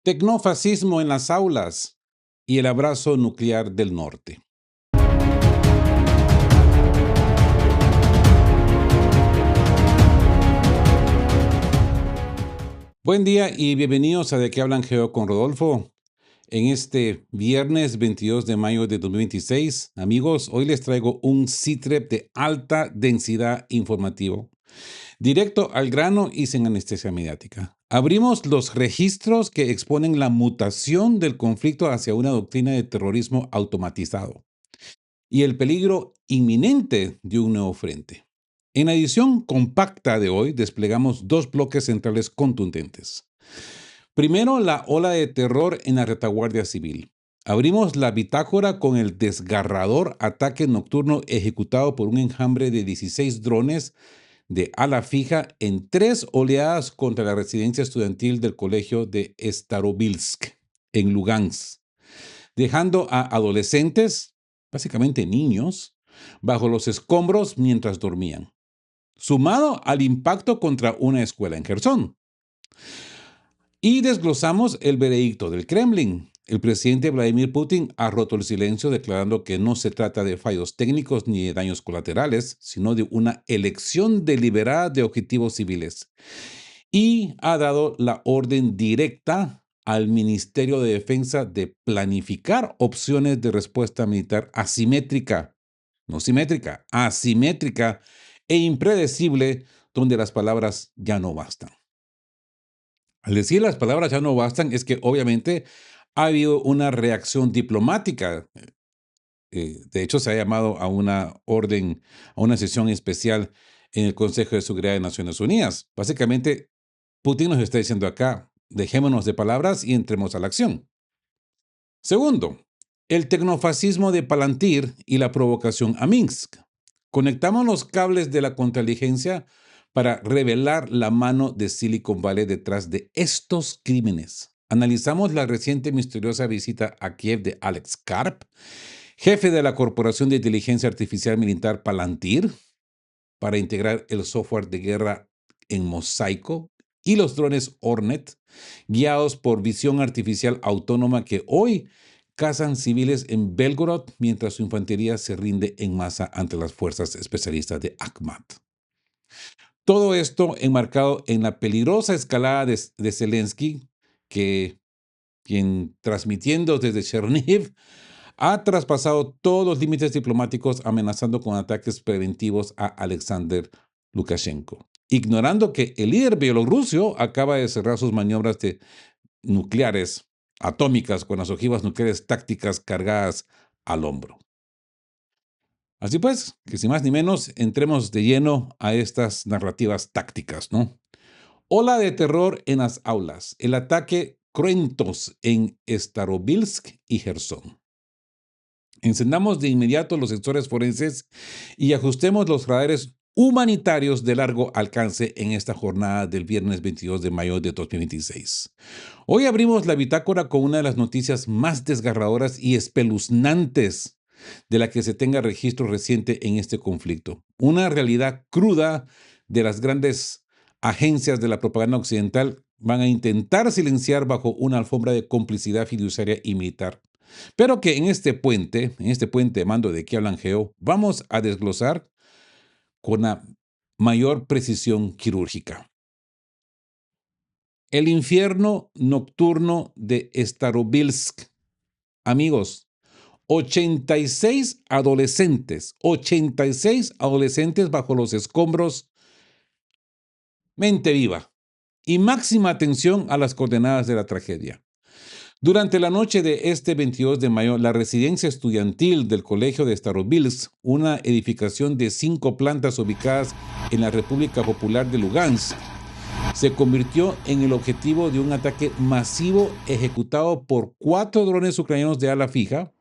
Tecnofascismo en las aulas y el abrazo nuclear del norte. Buen día y bienvenidos a De qué hablan Geo con Rodolfo. En este viernes 22 de mayo de 2026, amigos, hoy les traigo un CITREP de alta densidad informativo, directo al grano y sin anestesia mediática. Abrimos los registros que exponen la mutación del conflicto hacia una doctrina de terrorismo automatizado y el peligro inminente de un nuevo frente. En la edición compacta de hoy desplegamos dos bloques centrales contundentes. Primero, la ola de terror en la retaguardia civil. Abrimos la bitácora con el desgarrador ataque nocturno ejecutado por un enjambre de 16 drones de ala fija en 3 oleadas contra la residencia estudiantil del colegio de Starobilsk, en Lugansk, dejando a adolescentes, básicamente niños, bajo los escombros mientras dormían, sumado al impacto contra una escuela en Gerson. Y desglosamos el veredicto del Kremlin. El presidente Vladimir Putin ha roto el silencio declarando que no se trata de fallos técnicos ni de daños colaterales, sino de una elección deliberada de objetivos civiles. Y ha dado la orden directa al Ministerio de Defensa de planificar opciones de respuesta militar asimétrica, no simétrica, asimétrica e impredecible, donde las palabras ya no bastan. Al decir las palabras ya no bastan, es que obviamente ha habido una reacción diplomática. De hecho, se ha llamado a una orden, a una sesión especial en el Consejo de Seguridad de Naciones Unidas. Básicamente, Putin nos está diciendo acá, dejémonos de palabras y entremos a la acción. Segundo, el tecnofascismo de Palantir y la provocación a Minsk. Conectamos los cables de la contrainteligencia para revelar la mano de Silicon Valley detrás de estos crímenes. Analizamos la reciente misteriosa visita a Kiev de Alex Karp, jefe de la Corporación de Inteligencia Artificial Militar Palantir, para integrar el software de guerra en mosaico y los drones Hornet, guiados por visión artificial autónoma que hoy cazan civiles en Belgorod mientras su infantería se rinde en masa ante las fuerzas especialistas de Akhmat. Todo esto enmarcado en la peligrosa escalada de Zelensky, quien transmitiendo desde Chernihiv ha traspasado todos los límites diplomáticos amenazando con ataques preventivos a Alexander Lukashenko, ignorando que el líder bielorruso acaba de cerrar sus maniobras nucleares atómicas con las ojivas nucleares tácticas cargadas al hombro. Así pues, que sin más ni menos, entremos de lleno a estas narrativas tácticas, ¿no? Ola de terror en las aulas. El ataque cruentos en Starobilsk y Gerson. Encendamos de inmediato los sensores forenses y ajustemos los radares humanitarios de largo alcance en esta jornada del viernes 22 de mayo de 2026. Hoy abrimos la bitácora con una de las noticias más desgarradoras y espeluznantes de la que se tenga registro reciente en este conflicto. Una realidad cruda de las grandes agencias de la propaganda occidental van a intentar silenciar bajo una alfombra de complicidad fiduciaria y militar. Pero que en este puente de mando de que hablan Geo, vamos a desglosar con la mayor precisión quirúrgica. El infierno nocturno de Starobilsk. Amigos, 86 adolescentes bajo los escombros, mente viva y máxima atención a las coordenadas de la tragedia. Durante la noche de este 22 de mayo, la residencia estudiantil del colegio de Starobilsk, una edificación de 5 plantas ubicadas en la República Popular de Lugansk, se convirtió en el objetivo de un ataque masivo ejecutado por 4 drones ucranianos de ala fija.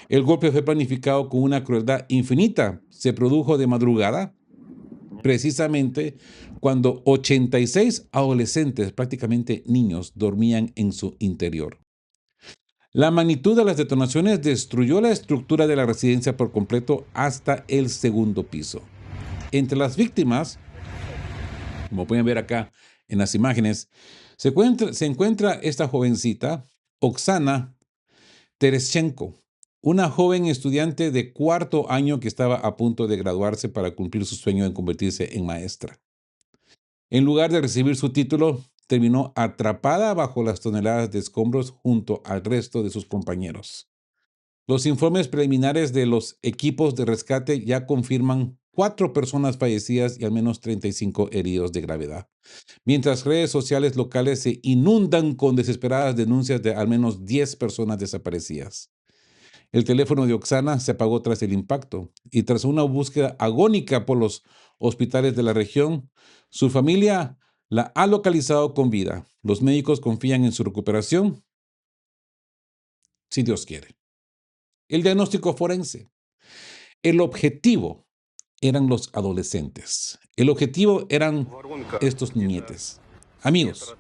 El golpe fue planificado con una crueldad infinita. Se produjo de madrugada, precisamente cuando 86 adolescentes, prácticamente niños, dormían en su interior. La magnitud de las detonaciones destruyó la estructura de la residencia por completo hasta el segundo piso. Entre las víctimas, como pueden ver acá en las imágenes, Se encuentra esta jovencita, Oksana Tereschenko, una joven estudiante de cuarto año que estaba a punto de graduarse para cumplir su sueño de convertirse en maestra. En lugar de recibir su título, terminó atrapada bajo las toneladas de escombros junto al resto de sus compañeros. Los informes preliminares de los equipos de rescate ya confirman 4 personas fallecidas y al menos 35 heridos de gravedad, mientras redes sociales locales se inundan con desesperadas denuncias de al menos 10 personas desaparecidas. El teléfono de Oksana se apagó tras el impacto y tras una búsqueda agónica por los hospitales de la región, su familia la ha localizado con vida. Los médicos confían en su recuperación, si Dios quiere. El diagnóstico forense. El objetivo eran los adolescentes. El objetivo eran estos niñetes. Amigos,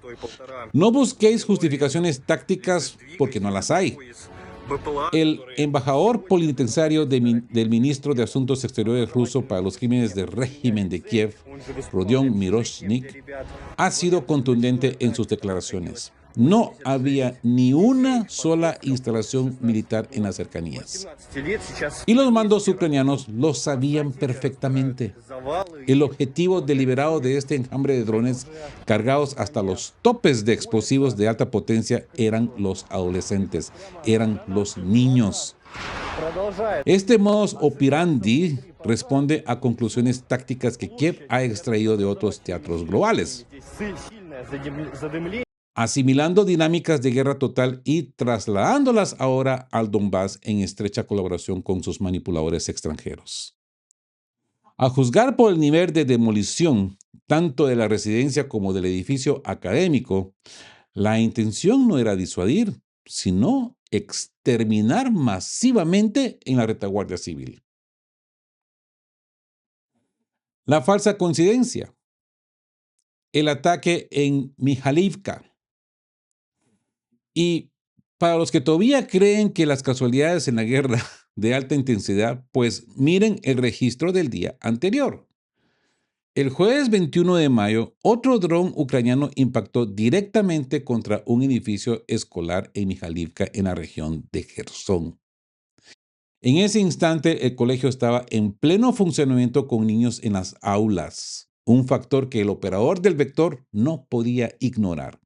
no busquéis justificaciones tácticas porque no las hay. El embajador plenipotenciario del ministro de Asuntos Exteriores ruso para los crímenes del régimen de Kiev, Rodion Miroshnik, ha sido contundente en sus declaraciones. No había ni una sola instalación militar en las cercanías. Y los mandos ucranianos lo sabían perfectamente. El objetivo deliberado de este enjambre de drones cargados hasta los topes de explosivos de alta potencia eran los adolescentes, eran los niños. Este modus operandi responde a conclusiones tácticas que Kiev ha extraído de otros teatros globales, asimilando dinámicas de guerra total y trasladándolas ahora al Donbass en estrecha colaboración con sus manipuladores extranjeros. A juzgar por el nivel de demolición, tanto de la residencia como del edificio académico, la intención no era disuadir, sino exterminar masivamente en la retaguardia civil. La falsa coincidencia. El ataque en Mijalivka. Y para los que todavía creen que las casualidades en la guerra de alta intensidad, pues miren el registro del día anterior. El jueves 21 de mayo, otro dron ucraniano impactó directamente contra un edificio escolar en Mijalivka, en la región de Gerson. En ese instante, el colegio estaba en pleno funcionamiento con niños en las aulas, un factor que el operador del vector no podía ignorar.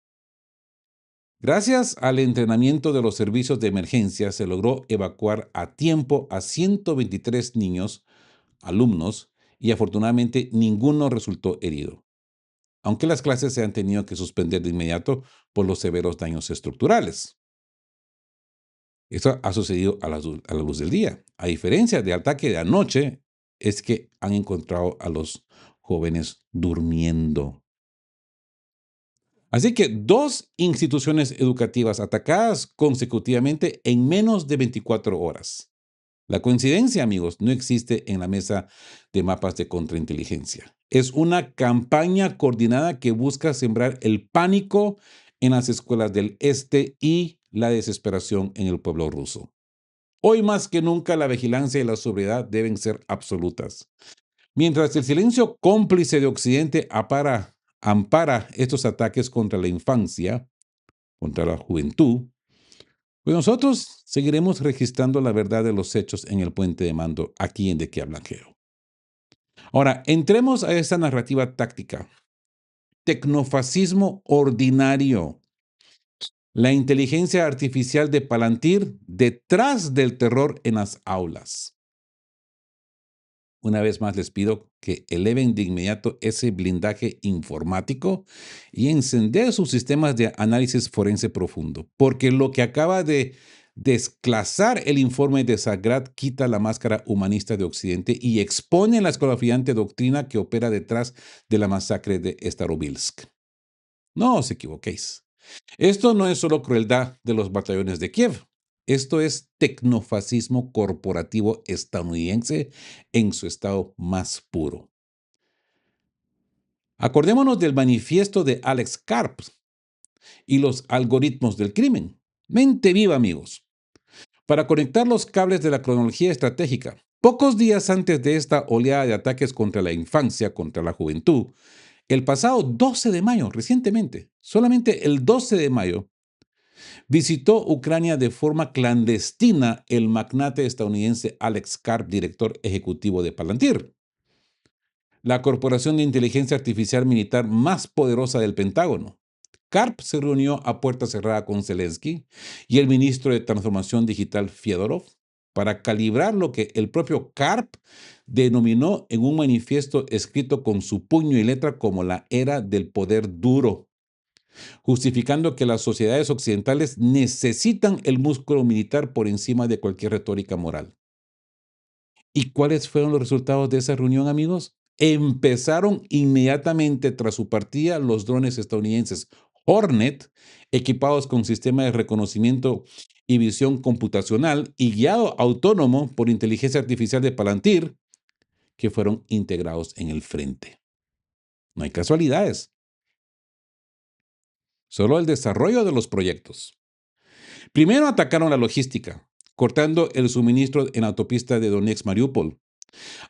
Gracias al entrenamiento de los servicios de emergencia, se logró evacuar a tiempo a 123 niños, alumnos, y afortunadamente ninguno resultó herido, aunque las clases se han tenido que suspender de inmediato por los severos daños estructurales. Esto ha sucedido a la luz del día. A diferencia del ataque de anoche, es que han encontrado a los jóvenes durmiendo. Así que 2 instituciones educativas atacadas consecutivamente en menos de 24 horas. La coincidencia, amigos, no existe en la mesa de mapas de contrainteligencia. Es una campaña coordinada que busca sembrar el pánico en las escuelas del este y la desesperación en el pueblo ruso. Hoy más que nunca la vigilancia y la sobriedad deben ser absolutas. Mientras el silencio cómplice de Occidente ampara estos ataques contra la infancia, contra la juventud, pues nosotros seguiremos registrando la verdad de los hechos en el puente de mando aquí en De Qué Hablan Geo. Ahora, entremos a esta narrativa táctica. Tecnofascismo ordinario. La inteligencia artificial de Palantir detrás del terror en las aulas. Una vez más les pido que eleven de inmediato ese blindaje informático y encender sus sistemas de análisis forense profundo, porque lo que acaba de desclasar el informe de Zagrad quita la máscara humanista de Occidente y expone la escalofriante doctrina que opera detrás de la masacre de Starobilsk. No os equivoquéis. Esto no es solo crueldad de los batallones de Kiev. Esto es tecnofascismo corporativo estadounidense en su estado más puro. Acordémonos del manifiesto de Alex Karp y los algoritmos del crimen. Mente viva, amigos. Para conectar los cables de la cronología estratégica, pocos días antes de esta oleada de ataques contra la infancia, contra la juventud, El pasado 12 de mayo, recientemente, solamente el 12 de mayo, visitó Ucrania de forma clandestina el magnate estadounidense Alex Karp, director ejecutivo de Palantir, la corporación de inteligencia artificial militar más poderosa del Pentágono. Karp se reunió a puerta cerrada con Zelensky y el ministro de Transformación Digital Fiedorov para calibrar lo que el propio Karp denominó en un manifiesto escrito con su puño y letra como la era del poder duro, justificando que las sociedades occidentales necesitan el músculo militar por encima de cualquier retórica moral. ¿Y cuáles fueron los resultados de esa reunión, amigos? Empezaron inmediatamente tras su partida los drones estadounidenses Hornet, equipados con sistema de reconocimiento y visión computacional y guiado autónomo por inteligencia artificial de Palantir, que fueron integrados en el frente. No hay casualidades, solo el desarrollo de los proyectos. Primero atacaron la logística, cortando el suministro en la autopista de Donetsk-Mariupol,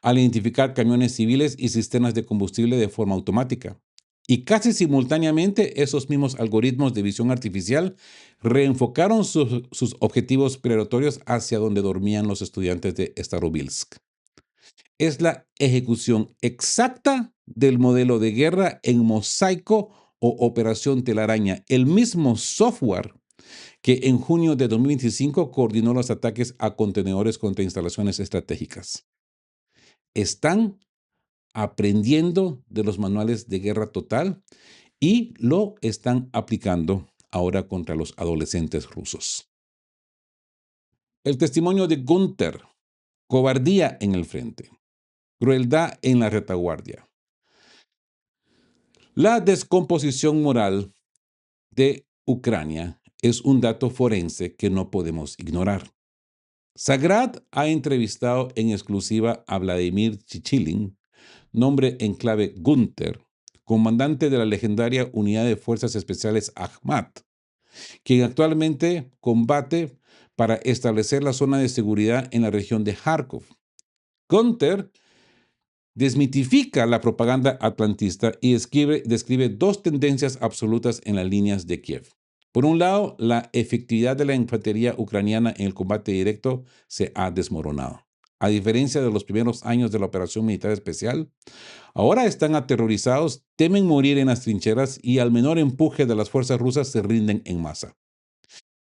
al identificar camiones civiles y sistemas de combustible de forma automática. Y casi simultáneamente, esos mismos algoritmos de visión artificial reenfocaron sus objetivos predatorios hacia donde dormían los estudiantes de Starobilsk. Es la ejecución exacta del modelo de guerra en Mosaico o Operación Telaraña, el mismo software que en junio de 2025 coordinó los ataques a contenedores contra instalaciones estratégicas. Están aprendiendo de los manuales de guerra total y lo están aplicando ahora contra los adolescentes rusos. El testimonio de Gunther: cobardía en el frente, crueldad en la retaguardia. La descomposición moral de Ucrania es un dato forense que no podemos ignorar. Sagrad ha entrevistado en exclusiva a Vladimir Chichilin, nombre en clave Gunther, comandante de la legendaria Unidad de Fuerzas Especiales Akhmat, quien actualmente combate para establecer la zona de seguridad en la región de Kharkov. Gunther desmitifica la propaganda atlantista y describe dos tendencias absolutas en las líneas de Kiev. Por un lado, la efectividad de la infantería ucraniana en el combate directo se ha desmoronado. A diferencia de los primeros años de la operación militar especial, ahora están aterrorizados, temen morir en las trincheras y al menor empuje de las fuerzas rusas se rinden en masa.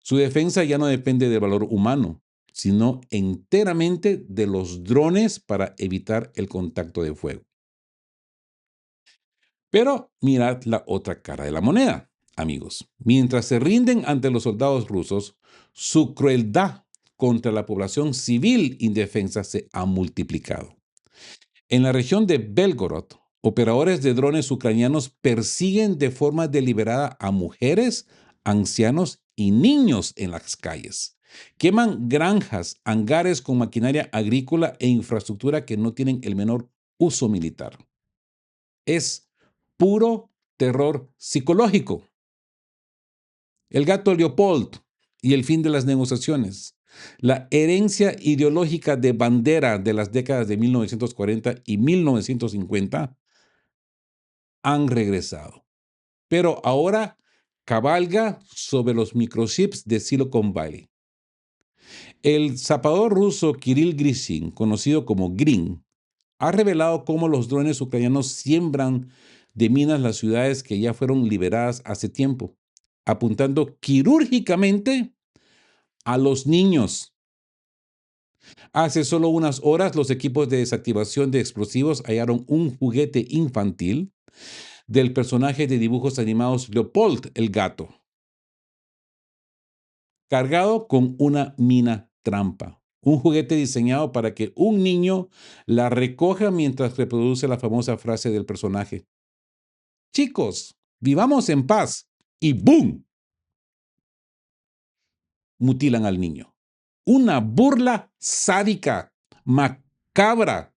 Su defensa ya no depende del valor humano, sino enteramente de los drones para evitar el contacto de fuego. Pero mirad la otra cara de la moneda, amigos. Mientras se rinden ante los soldados rusos, su crueldad contra la población civil indefensa se ha multiplicado. En la región de Belgorod, operadores de drones ucranianos persiguen de forma deliberada a mujeres, ancianos y niños en las calles. Queman granjas, hangares con maquinaria agrícola e infraestructura que no tienen el menor uso militar. Es puro terror psicológico. El gato Leopold y el fin de las negociaciones. La herencia ideológica de Bandera de las décadas de 1940 y 1950 han regresado, pero ahora cabalga sobre los microchips de Silicon Valley. El zapador ruso Kirill Grishin, conocido como Green, ha revelado cómo los drones ucranianos siembran de minas las ciudades que ya fueron liberadas hace tiempo, apuntando quirúrgicamente a los niños. Hace solo unas horas, los equipos de desactivación de explosivos hallaron un juguete infantil del personaje de dibujos animados Leopold el gato, cargado con una mina trampa. Un juguete diseñado para que un niño la recoja mientras reproduce la famosa frase del personaje: chicos, vivamos en paz. Y ¡boom! Mutilan al niño. Una burla sádica, macabra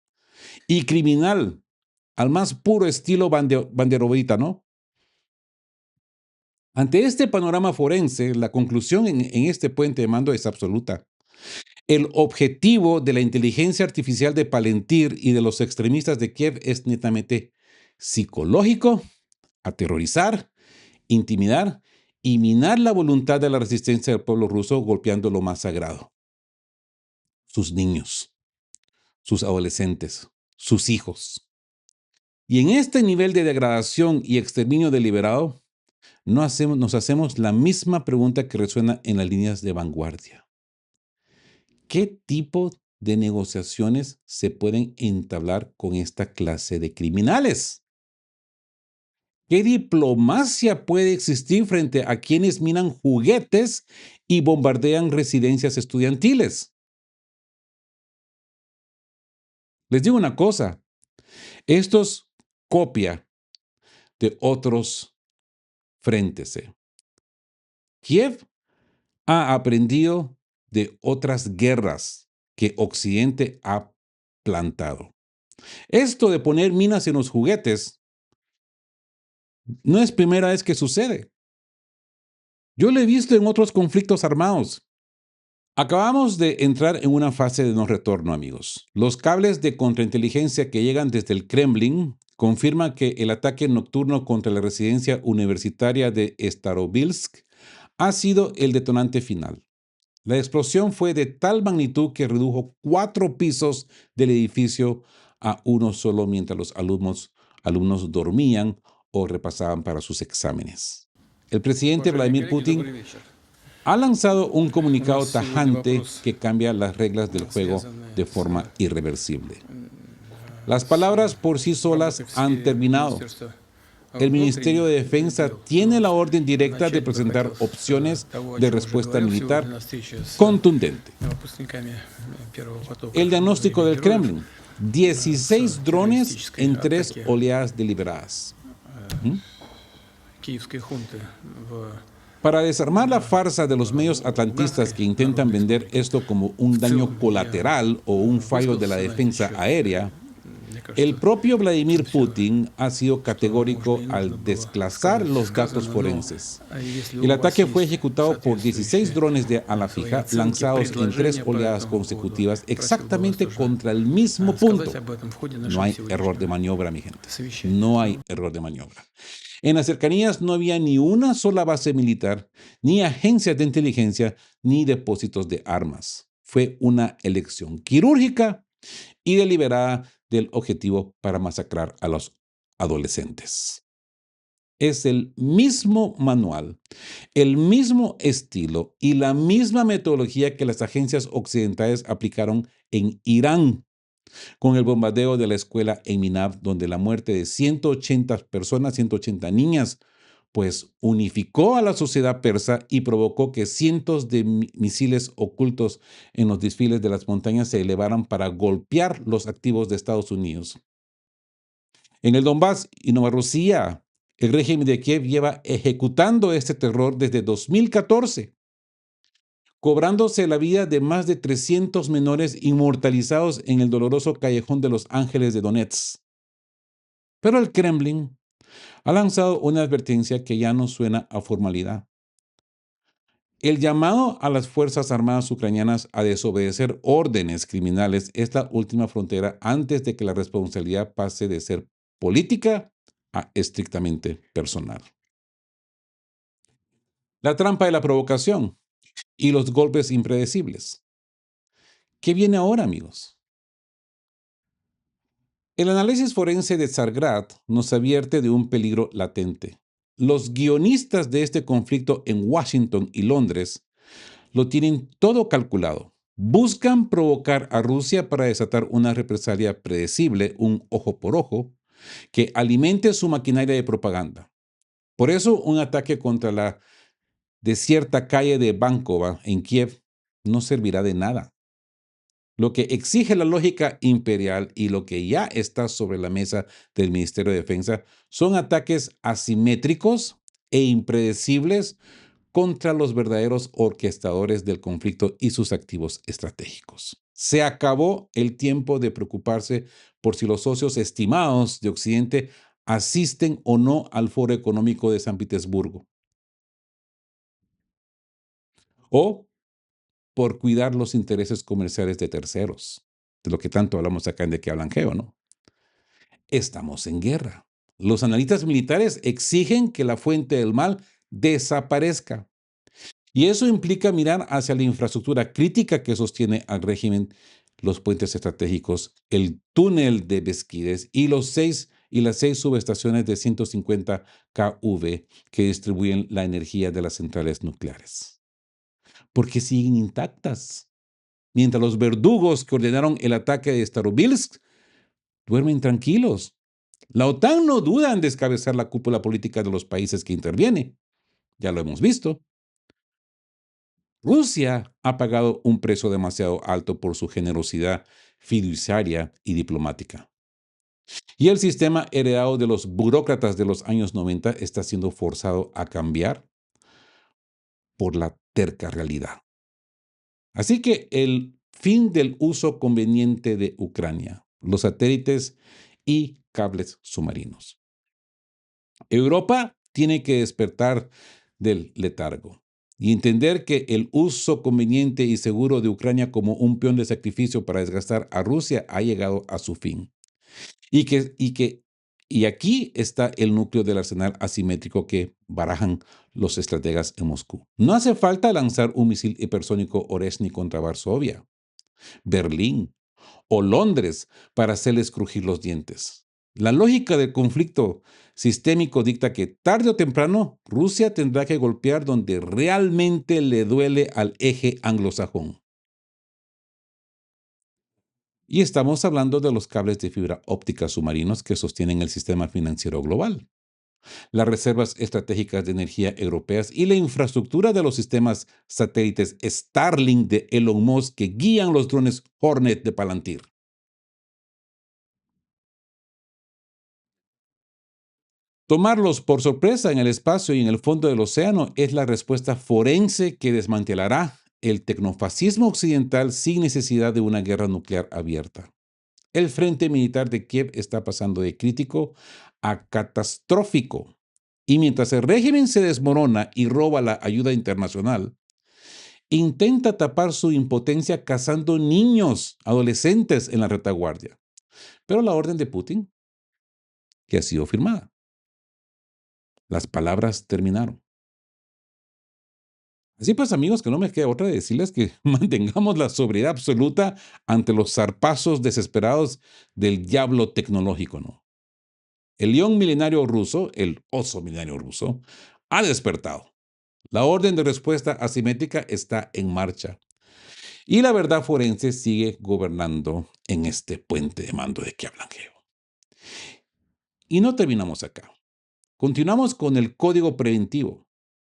y criminal, al más puro estilo banderovita, ¿no? Ante este panorama forense, la conclusión en este puente de mando es absoluta. El objetivo de la inteligencia artificial de Palantir y de los extremistas de Kiev es netamente psicológico, aterrorizar, intimidar y minar la voluntad de la resistencia del pueblo ruso golpeando lo más sagrado, sus niños, sus adolescentes, sus hijos. Y en este nivel de degradación y exterminio deliberado, nos hacemos la misma pregunta que resuena en las líneas de vanguardia. ¿Qué tipo de negociaciones se pueden entablar con esta clase de criminales? ¿Qué diplomacia puede existir frente a quienes minan juguetes y bombardean residencias estudiantiles? Les digo una cosa, esto es copia de otros frentes. Kiev ha aprendido de otras guerras que Occidente ha plantado. Esto de poner minas en los juguetes no es primera vez que sucede. Yo lo he visto en otros conflictos armados. Acabamos de entrar en una fase de no retorno, amigos. Los cables de contrainteligencia que llegan desde el Kremlin confirman que el ataque nocturno contra la residencia universitaria de Starobilsk ha sido el detonante final. La explosión fue de tal magnitud que redujo 4 pisos del edificio a uno solo mientras los alumnos dormían o repasaban para sus exámenes. El presidente Vladimir Putin ha lanzado un comunicado tajante que cambia las reglas del juego de forma irreversible. Las palabras por sí solas han terminado. El Ministerio de Defensa tiene la orden directa de presentar opciones de respuesta militar contundente. El diagnóstico del Kremlin: 16 drones en 3 oleadas deliberadas. Para desarmar la farsa de los medios atlantistas que intentan vender esto como un daño colateral o un fallo de la defensa aérea, el propio Vladimir Putin ha sido categórico al desclasar los datos forenses. El ataque fue ejecutado por 16 drones de ala fija lanzados en 3 oleadas consecutivas exactamente contra el mismo punto. No hay error de maniobra, mi gente. No hay error de maniobra. En las cercanías no había ni una sola base militar, ni agencias de inteligencia, ni depósitos de armas. Fue una elección quirúrgica y deliberada del objetivo para masacrar a los adolescentes. Es el mismo manual, el mismo estilo y la misma metodología que las agencias occidentales aplicaron en Irán con el bombardeo de la escuela en Minab, donde la muerte de 180 personas, 180 niñas, pues unificó a la sociedad persa y provocó que cientos de misiles ocultos en los desfiles de las montañas se elevaran para golpear los activos de Estados Unidos. En el Donbass y Nueva Rusia, el régimen de Kiev lleva ejecutando este terror desde 2014, cobrándose la vida de más de 300 menores inmortalizados en el doloroso callejón de los Ángeles de Donetsk. Pero el Kremlin ha lanzado una advertencia que ya no suena a formalidad. El llamado a las Fuerzas Armadas ucranianas a desobedecer órdenes criminales es la última frontera antes de que la responsabilidad pase de ser política a estrictamente personal. La trampa de la provocación y los golpes impredecibles. ¿Qué viene ahora, amigos? El análisis forense de Tsargrad nos advierte de un peligro latente. Los guionistas de este conflicto en Washington y Londres lo tienen todo calculado. Buscan provocar a Rusia para desatar una represalia predecible, un ojo por ojo, que alimente su maquinaria de propaganda. Por eso, un ataque contra la desierta calle de Bankova en Kiev no servirá de nada. Lo que exige la lógica imperial y lo que ya está sobre la mesa del Ministerio de Defensa son ataques asimétricos e impredecibles contra los verdaderos orquestadores del conflicto y sus activos estratégicos. Se acabó el tiempo de preocuparse por si los socios estimados de Occidente asisten o no al Foro Económico de San Petersburgo, o por cuidar los intereses comerciales de terceros, de lo que tanto hablamos acá en De qué hablan Geo, ¿no? Estamos en guerra. Los analistas militares exigen que la fuente del mal desaparezca. Y eso implica mirar hacia la infraestructura crítica que sostiene al régimen, los puentes estratégicos, el túnel de Besquides y las seis subestaciones de 150 kV que distribuyen la energía de las centrales nucleares. Porque siguen intactas. Mientras los verdugos que ordenaron el ataque de Starobilsk duermen tranquilos. La OTAN no duda en descabezar la cúpula política de los países que interviene. Ya lo hemos visto. Rusia ha pagado un precio demasiado alto por su generosidad fiduciaria y diplomática. Y el sistema heredado de los burócratas de los años 90 está siendo forzado a cambiar por la terca realidad. Así que el fin del uso conveniente de Ucrania, los satélites y cables submarinos. Europa tiene que despertar del letargo y entender que el uso conveniente y seguro de Ucrania como un peón de sacrificio para desgastar a Rusia ha llegado a su fin. Y aquí está el núcleo del arsenal asimétrico que barajan los estrategas en Moscú. No hace falta lanzar un misil hipersónico Oresny contra Varsovia, Berlín o Londres para hacerles crujir los dientes. La lógica del conflicto sistémico dicta que tarde o temprano Rusia tendrá que golpear donde realmente le duele al eje anglosajón. Y estamos hablando de los cables de fibra óptica submarinos que sostienen el sistema financiero global, las reservas estratégicas de energía europeas y la infraestructura de los sistemas satélites Starlink de Elon Musk que guían los drones Hornet de Palantir. Tomarlos por sorpresa en el espacio y en el fondo del océano es la respuesta forense que desmantelará el tecnofascismo occidental sin necesidad de una guerra nuclear abierta. El frente militar de Kiev está pasando de crítico a catastrófico. Y mientras el régimen se desmorona y roba la ayuda internacional, intenta tapar su impotencia cazando niños, adolescentes en la retaguardia. Pero la orden de Putin, que ha sido firmada, las palabras terminaron. Así pues, amigos, que no me queda otra de decirles que mantengamos la sobriedad absoluta ante los zarpazos desesperados del diablo tecnológico, ¿no? El león milenario ruso, el oso milenario ruso, ha despertado. La orden de respuesta asimétrica está en marcha. Y la verdad forense sigue gobernando en este puente de mando de que hablan Geo. Y no terminamos acá. Continuamos con el código preventivo,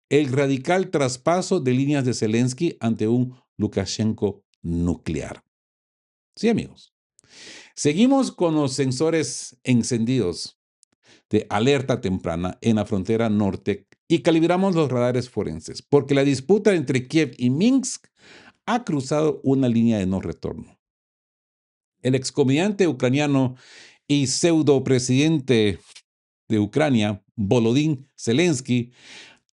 el radical traspaso de líneas de Zelensky ante un Lukashenko nuclear. Sí, amigos. Seguimos con los sensores encendidos de alerta temprana en la frontera norte y calibramos los radares forenses, porque la disputa entre Kiev y Minsk ha cruzado una línea de no retorno. El excomediante ucraniano y pseudo presidente de Ucrania, Volodymyr Zelensky,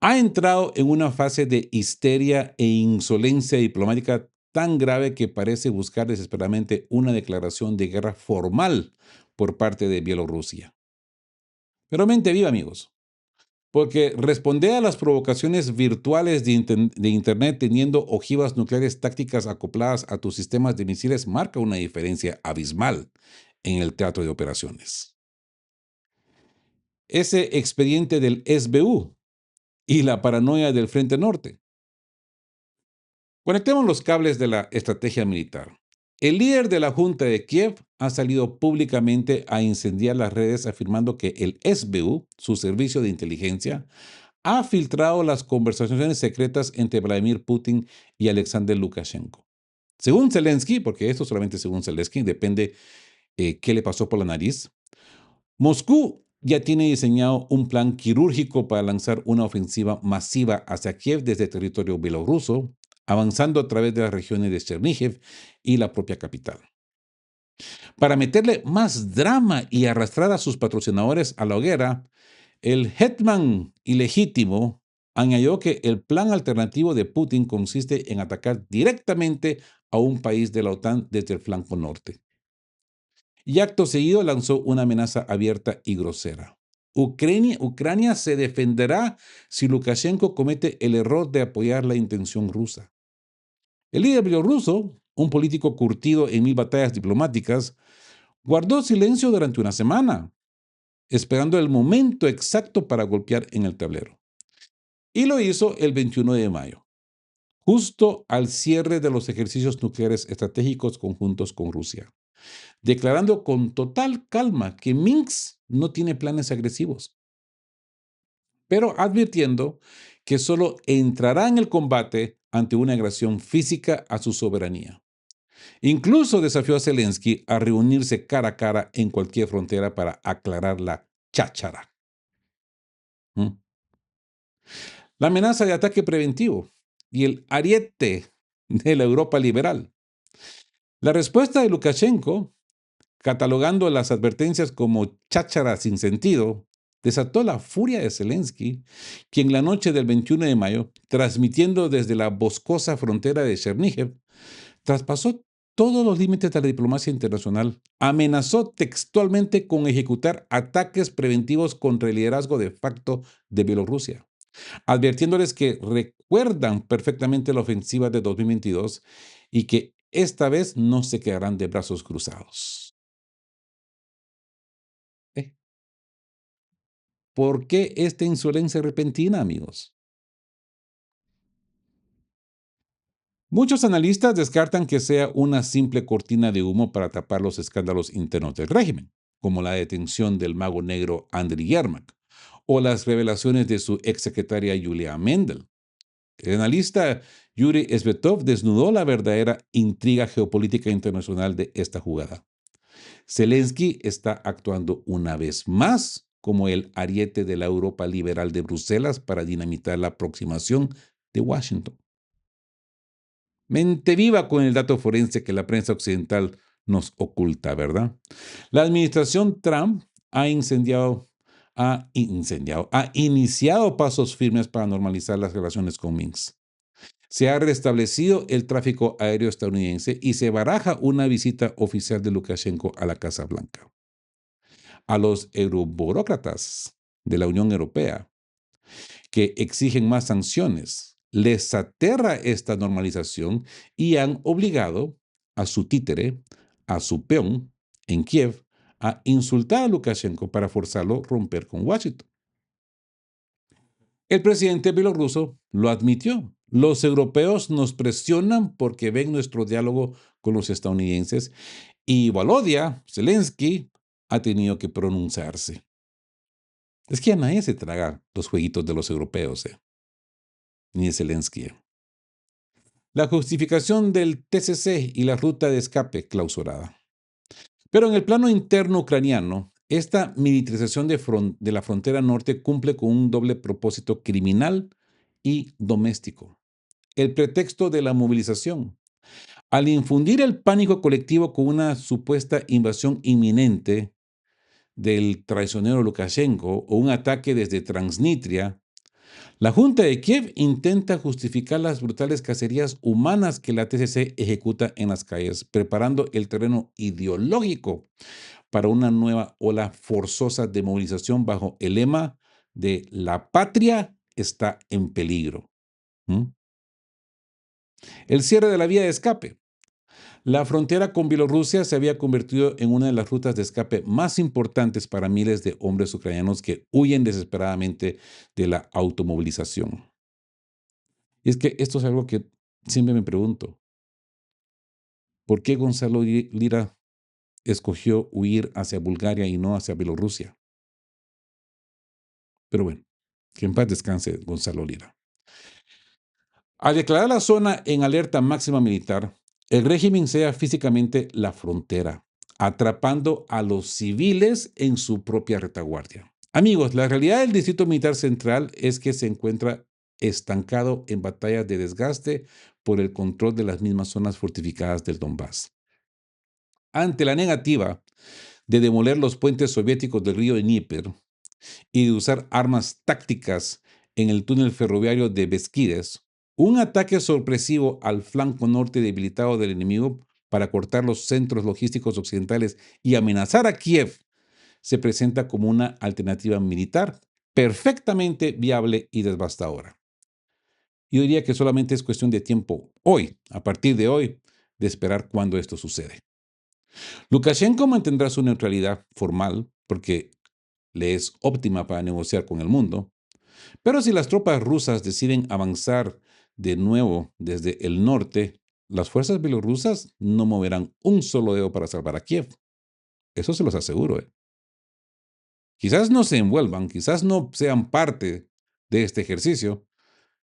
ha entrado en una fase de histeria e insolencia diplomática tan grave que parece buscar desesperadamente una declaración de guerra formal por parte de Bielorrusia. Pero mente viva, amigos, porque responder a las provocaciones virtuales de Internet teniendo ojivas nucleares tácticas acopladas a tus sistemas de misiles marca una diferencia abismal en el teatro de operaciones. Ese expediente del SBU y la paranoia del Frente Norte. Conectemos los cables de la estrategia militar. El líder de la Junta de Kiev ha salido públicamente a incendiar las redes afirmando que el SBU, su servicio de inteligencia, ha filtrado las conversaciones secretas entre Vladimir Putin y Alexander Lukashenko. Según Zelensky, porque esto solamente según Zelensky, depende qué le pasó por la nariz, Moscú ya tiene diseñado un plan quirúrgico para lanzar una ofensiva masiva hacia Kiev desde territorio bielorruso, avanzando a través de las regiones de Chernihiv y la propia capital. Para meterle más drama y arrastrar a sus patrocinadores a la hoguera, el hetman ilegítimo añadió que el plan alternativo de Putin consiste en atacar directamente a un país de la OTAN desde el flanco norte. Y acto seguido lanzó una amenaza abierta y grosera. Ucrania se defenderá si Lukashenko comete el error de apoyar la intención rusa. El líder bielorruso, un político curtido en 1000 batallas diplomáticas, guardó silencio durante una semana, esperando el momento exacto para golpear en el tablero. Y lo hizo el 21 de mayo, justo al cierre de los ejercicios nucleares estratégicos conjuntos con Rusia, declarando con total calma que Minsk no tiene planes agresivos, pero advirtiendo que solo entrará en el combate ante una agresión física a su soberanía. Incluso desafió a Zelensky a reunirse cara a cara en cualquier frontera para aclarar la cháchara. ¿Mm? La amenaza de ataque preventivo y el ariete de la Europa liberal. La respuesta de Lukashenko, catalogando las advertencias como cháchara sin sentido, desató la furia de Zelensky, quien la noche del 21 de mayo, transmitiendo desde la boscosa frontera de Cherníhiv, traspasó todos los límites de la diplomacia internacional. Amenazó textualmente con ejecutar ataques preventivos contra el liderazgo de facto de Bielorrusia, advirtiéndoles que recuerdan perfectamente la ofensiva de 2022 y que esta vez no se quedarán de brazos cruzados. ¿Eh? ¿Por qué esta insolencia repentina, amigos? Muchos analistas descartan que sea una simple cortina de humo para tapar los escándalos internos del régimen, como la detención del mago negro Andriy Yermak o las revelaciones de su exsecretaria Yulia Mendel. El analista Yuri Svetov desnudó la verdadera intriga geopolítica internacional de esta jugada. Zelensky está actuando una vez más como el ariete de la Europa liberal de Bruselas para dinamitar la aproximación de Washington. Mente viva con el dato forense que la prensa occidental nos oculta, ¿verdad? La administración Trump ha iniciado pasos firmes para normalizar las relaciones con Minsk. Se ha restablecido el tráfico aéreo estadounidense y se baraja una visita oficial de Lukashenko a la Casa Blanca. A los euroburócratas de la Unión Europea que exigen más sanciones, les aterra esta normalización y han obligado a su títere, a su peón en Kiev, a insultar a Lukashenko para forzarlo a romper con Washington. El presidente bielorruso lo admitió. Los europeos nos presionan porque ven nuestro diálogo con los estadounidenses y Volodya Zelensky ha tenido que pronunciarse. Es que a nadie se traga los jueguitos de los europeos, ni de Zelensky. La justificación del TCC y la ruta de escape clausurada. Pero en el plano interno ucraniano, esta militarización de la frontera norte cumple con un doble propósito criminal y doméstico. El pretexto de la movilización. Al infundir el pánico colectivo con una supuesta invasión inminente del traicionero Lukashenko o un ataque desde Transnistria, la Junta de Kiev intenta justificar las brutales cacerías humanas que la TCC ejecuta en las calles, preparando el terreno ideológico para una nueva ola forzosa de movilización bajo el lema de la patria está en peligro. ¿Mm? El cierre de la vía de escape. La frontera con Bielorrusia se había convertido en una de las rutas de escape más importantes para miles de hombres ucranianos que huyen desesperadamente de la automovilización. Y es que esto es algo que siempre me pregunto. ¿Por qué Gonzalo Lira escogió huir hacia Bulgaria y no hacia Bielorrusia? Pero bueno, que en paz descanse Gonzalo Lira. Al declarar la zona en alerta máxima militar, el régimen sea físicamente la frontera, atrapando a los civiles en su propia retaguardia. Amigos, la realidad del Distrito Militar Central es que se encuentra estancado en batallas de desgaste por el control de las mismas zonas fortificadas del Donbass. Ante la negativa de demoler los puentes soviéticos del río Dnieper y de usar armas tácticas en el túnel ferroviario de Beskides, un ataque sorpresivo al flanco norte debilitado del enemigo para cortar los centros logísticos occidentales y amenazar a Kiev se presenta como una alternativa militar perfectamente viable y devastadora. Yo diría que solamente es cuestión de tiempo hoy, a partir de hoy, de esperar cuándo esto sucede. Lukashenko mantendrá su neutralidad formal porque le es óptima para negociar con el mundo, pero si las tropas rusas deciden avanzar de nuevo desde el norte, las fuerzas bielorrusas no moverán un solo dedo para salvar a Kiev. Eso se los aseguro. Quizás no se envuelvan, quizás no sean parte de este ejercicio,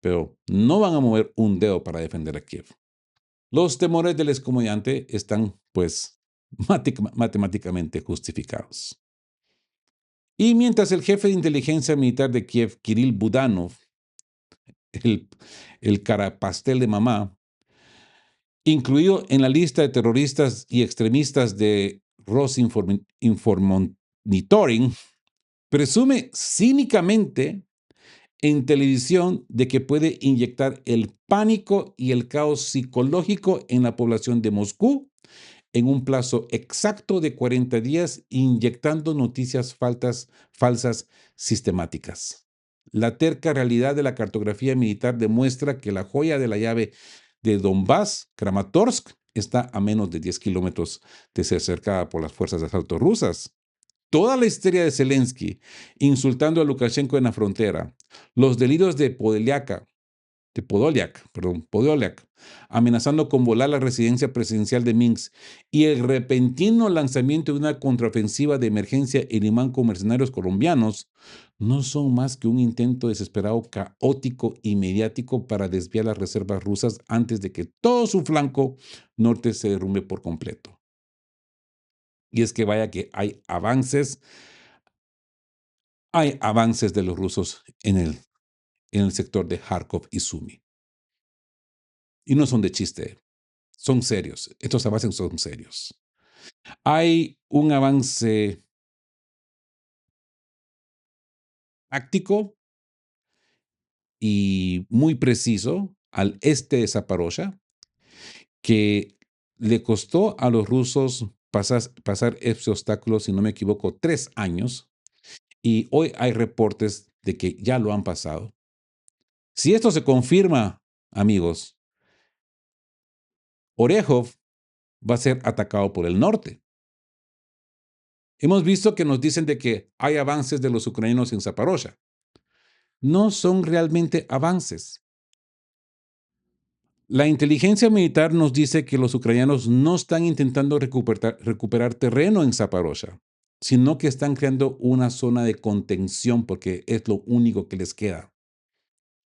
pero no van a mover un dedo para defender a Kiev. Los temores del excomediante están, pues, matemáticamente justificados. Y mientras el jefe de inteligencia militar de Kiev, Kirill Budanov, el carapastel de mamá, incluido en la lista de terroristas y extremistas de Rosinformonitoring, presume cínicamente en televisión de que puede inyectar el pánico y el caos psicológico en la población de Moscú en un plazo exacto de 40 días, inyectando noticias falsas sistemáticas. La terca realidad de la cartografía militar demuestra que la joya de la llave de Donbass, Kramatorsk, está a menos de 10 kilómetros de ser cercada por las fuerzas de asalto rusas. Toda la histeria de Zelensky, insultando a Lukashenko en la frontera, los delirios de Podolyak, amenazando con volar la residencia presidencial de Minsk y el repentino lanzamiento de una contraofensiva de emergencia en Limán con mercenarios colombianos, no son más que un intento desesperado, caótico y mediático para desviar las reservas rusas antes de que todo su flanco norte se derrumbe por completo. Y es que vaya que hay avances de los rusos en el sector de Kharkov y Sumy. Y no son de chiste, son serios. Estos avances son serios. Hay un avance táctico y muy preciso al este de Zaporozhia que le costó a los rusos pasar ese obstáculo, si no me equivoco, 3 años. Y hoy hay reportes de que ya lo han pasado. Si esto se confirma, amigos, Orejov va a ser atacado por el norte. Hemos visto que nos dicen de que hay avances de los ucranianos en Zaporozhia. No son realmente avances. La inteligencia militar nos dice que los ucranianos no están intentando recuperar terreno en Zaporozhia, sino que están creando una zona de contención porque es lo único que les queda.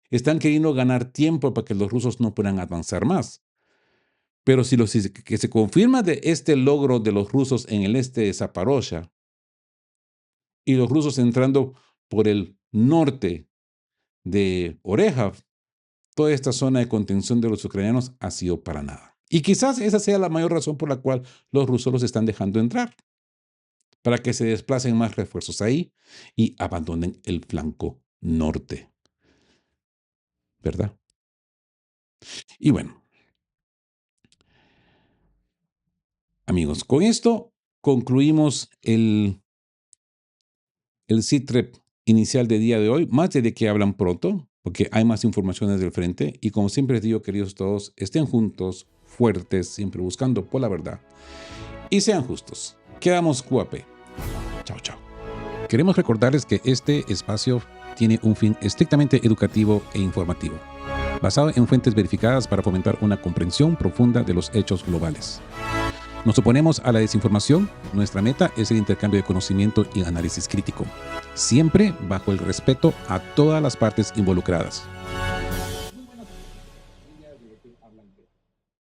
Están queriendo ganar tiempo para que los rusos no puedan avanzar más. Pero si que se confirma de este logro de los rusos en el este de Zaporozhia y los rusos entrando por el norte de Orejov, toda esta zona de contención de los ucranianos ha sido para nada. Y quizás esa sea la mayor razón por la cual los rusos los están dejando entrar, para que se desplacen más refuerzos ahí y abandonen el flanco norte. ¿Verdad? Y bueno, amigos, con esto concluimos el CITREP inicial de día de hoy, más de que hablan pronto, porque hay más informaciones del frente. Y como siempre les digo, queridos todos, estén juntos, fuertes, siempre buscando por la verdad. Y sean justos. Quedamos QAP. Chao, chao. Queremos recordarles que este espacio tiene un fin estrictamente educativo e informativo, basado en fuentes verificadas para fomentar una comprensión profunda de los hechos globales. Nos oponemos a la desinformación. Nuestra meta es el intercambio de conocimiento y análisis crítico, siempre bajo el respeto a todas las partes involucradas.